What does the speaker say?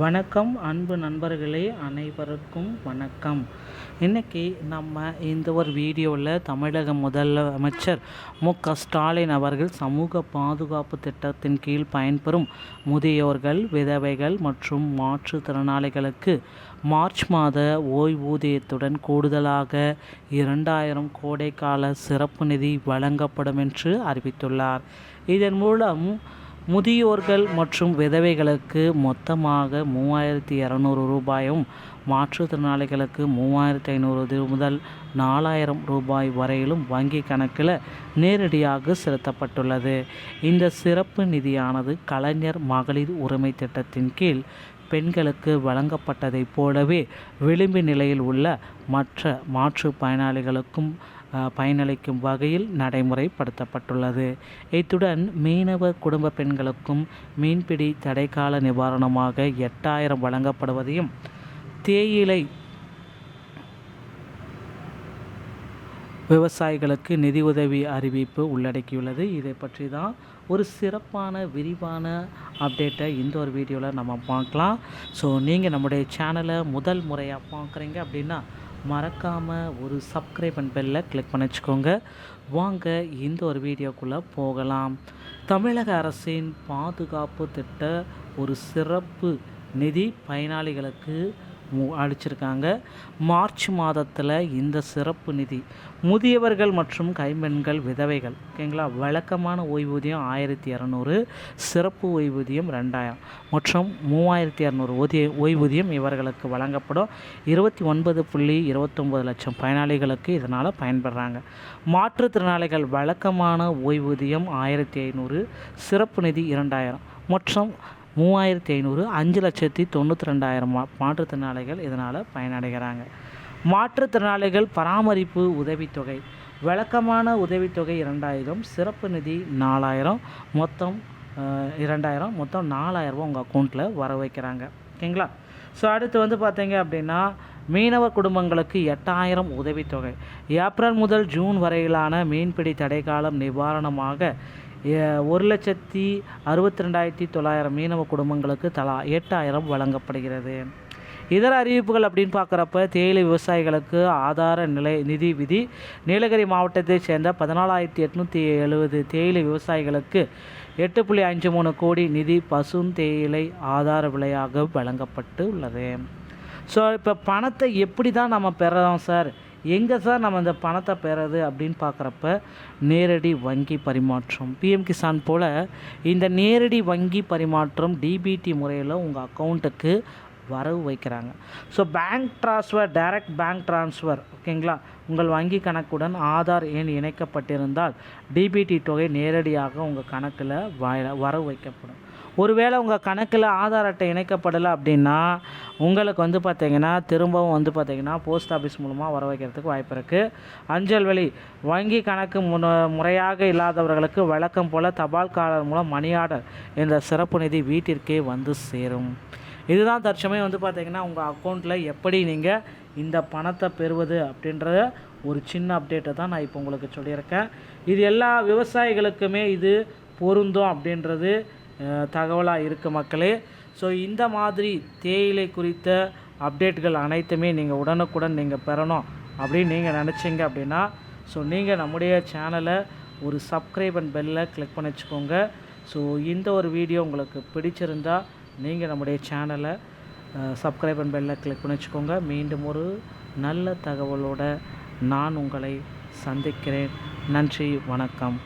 வணக்கம் அன்பு நண்பர்களே, அனைவருக்கும் வணக்கம். இன்றைக்கி நம்ம இந்த ஒரு வீடியோவில் தமிழக முதலமைச்சர் மு.க.ஸ்டாலின் அவர்கள் சமூக பாதுகாப்பு திட்டத்தின் கீழ் பயன்பெறும் முதியோர்கள், விதவைகள் மற்றும் மாற்றுத்திறனாளிகளுக்கு மார்ச் மாத ஓய்வூதியத்துடன் கூடுதலாக 2000 கோடைக்கால சிறப்பு நிதி வழங்கப்படும் என்று அறிவித்துள்ளார். இதன் மூலம் முதியோர்கள் மற்றும் விதவைகளுக்கு மொத்தமாக 3200 ரூபாயும், மாற்றுத்திறனாளிகளுக்கு 3500 முதல் 4000 ரூபாய் வரையிலும் வங்கி கணக்கில் நேரடியாக செலுத்தப்பட்டுள்ளது. இந்த சிறப்பு நிதியானது கலைஞர் மகளிர் உரிமை திட்டத்தின் கீழ் பெண்களுக்கு வழங்கப்பட்டதைப் போலவே விளிம்பு நிலையில் உள்ள மற்ற மாற்று பயனாளிகளுக்கும் பயனளிக்கும் வகையில் நடைமுறைப்படுத்தப்பட்டுள்ளது. இத்துடன் மீனவ குடும்ப பெண்களுக்கும் மீன்பிடி தடைக்கால நிவாரணமாக 8000 வழங்கப்படுவதையும், தேயிலை விவசாயிகளுக்கு நிதியுதவி அறிவிப்பு உள்ளடக்கியுள்ளது. இதை பற்றி தான் ஒரு சிறப்பான விரிவான அப்டேட்டை இந்த ஒரு வீடியோவில் நம்ம பார்க்கலாம். ஸோ நீங்கள் நம்முடைய சேனலை முதல் முறையாக பார்க்குறீங்க அப்படின்னா மறக்காமல் ஒரு சப்ஸ்கிரைப் அண்ட் பெல்லை கிளிக் பண்ணி வச்சுக்கோங்க. வாங்க இந்த ஒரு வீடியோக்குள்ளே போகலாம். தமிழக அரசின் பாதுகாப்பு திட்ட ஒரு சிறப்பு நிதி பயனாளிகளுக்கு அளிச்சிருக்காங்க. மார்ச் மாதத்தில் இந்த சிறப்பு நிதி முதியவர்கள் மற்றும் கைம்பெண்கள், விதவைகள், ஓகேங்களா, வழக்கமான ஓய்வூதியம் 1200, சிறப்பு ஓய்வூதியம் 2000 மற்றும் 3200 ஓய்வூதியம் இவர்களுக்கு வழங்கப்படும். 29.29 லட்சம் பயனாளிகளுக்கு இதனால் பயன்பெறாங்க. மாற்றுத்திறனாளிகள் வழக்கமான ஓய்வூதியம் 1500, சிறப்பு நிதி 2000 மற்றும் 3500, 5,92,000 மாற்றுத்திறனாளிகள் இதனால் பயனடைகிறாங்க. மாற்றுத்திறனாளிகள் பராமரிப்பு உதவித்தொகை வழக்கமான உதவித்தொகை 2000, சிறப்பு நிதி 4000, மொத்தம் 2000, மொத்தம் 4000 உங்கள் அக்கௌண்ட்டில் வர வைக்கிறாங்க. ஓகேங்களா. ஸோ அடுத்து பார்த்தீங்க அப்படின்னா மீனவ குடும்பங்களுக்கு 8000 உதவித்தொகை. ஏப்ரல் முதல் ஜூன் வரையிலான மீன்பிடி தடைக்காலம் நிவாரணமாக 1,62,900 மீனவ குடும்பங்களுக்கு தலா 8000 வழங்கப்படுகிறது. இதர அறிவிப்புகள் அப்படின்னு பார்க்குறப்ப தேயிலை விவசாயிகளுக்கு ஆதார நிதி விதி. நீலகிரி மாவட்டத்தைச் சேர்ந்த 14,870 தேயிலை விவசாயிகளுக்கு 8.53 கோடி நிதி பசும் தேயிலை ஆதார விலையாக வழங்கப்பட்டு உள்ளது. ஸோ இப்போ பணத்தை எப்படி தான் நம்ம பெறோம் சார், எங்கே சார் நம்ம இந்த பணத்தை பெறது அப்படின்னு பார்க்குறப்ப நேரடி வங்கி பரிமாற்றம், பிஎம் கிசான் போல் இந்த நேரடி வங்கி பரிமாற்றம் டிபிடி முறையில் உங்கள் அக்கௌண்ட்டுக்கு வரவு வைக்கிறாங்க. So bank transfer, direct bank transfer, ஓகேங்களா, உங்கள் வங்கி கணக்குடன் ஆதார் எண் இணைக்கப்பட்டிருந்தால் டிபிடி தொகை நேரடியாக உங்கள் கணக்கில் வரவு வைக்கப்படும். ஒருவேளை உங்கள் கணக்கில் ஆதார் அட்டை இணைக்கப்படலை அப்படின்னா உங்களுக்கு பார்த்திங்கன்னா திரும்பவும் பார்த்திங்கன்னா போஸ்ட் ஆஃபீஸ் மூலமாக வர வைக்கிறதுக்கு வாய்ப்பு இருக்குது. அஞ்சல் வழி வங்கி கணக்கு முறையாக இல்லாதவர்களுக்கு வழக்கம் போல் தபால் காலர் மூலம் மணி ஆர்டர் என்ற சிறப்பு நிதி வீட்டிற்கே வந்து சேரும். இதுதான் தற்சமயம் பார்த்திங்கன்னா உங்கள் அக்கௌண்ட்டில் எப்படி நீங்கள் இந்த பணத்தை பெறுவது அப்படின்றத ஒரு சின்ன அப்டேட்டை தான் நான் இப்போ உங்களுக்கு சொல்லியிருக்கேன். இது எல்லா விவசாயிகளுக்குமே இது பொருந்தும் அப்படின்றது தகவலாக இருக்குது மக்களே. ஸோ இந்த மாதிரி தேயிலை குறித்த அப்டேட்கள் அனைத்துமே நீங்கள் உடனுக்குடன் நீங்கள் பெறணும் அப்படின்னு நீங்கள் நினச்சிங்க அப்படின்னா ஸோ நீங்கள் நம்முடைய சேனலை ஒரு சப்ஸ்கிரைப் அண்ட் பெல்லை கிளிக் பண்ணி வச்சுக்கோங்க. ஸோ இந்த ஒரு வீடியோ உங்களுக்கு பிடிச்சிருந்தால் நீங்கள் நம்முடைய சேனலை சப்ஸ்கிரைப் அண்ட் பெல்லை கிளிக் பண்ணி வச்சுக்கோங்க. மீண்டும் ஒரு நல்ல தகவலோடு நான் உங்களை சந்திக்கிறேன். நன்றி, வணக்கம்.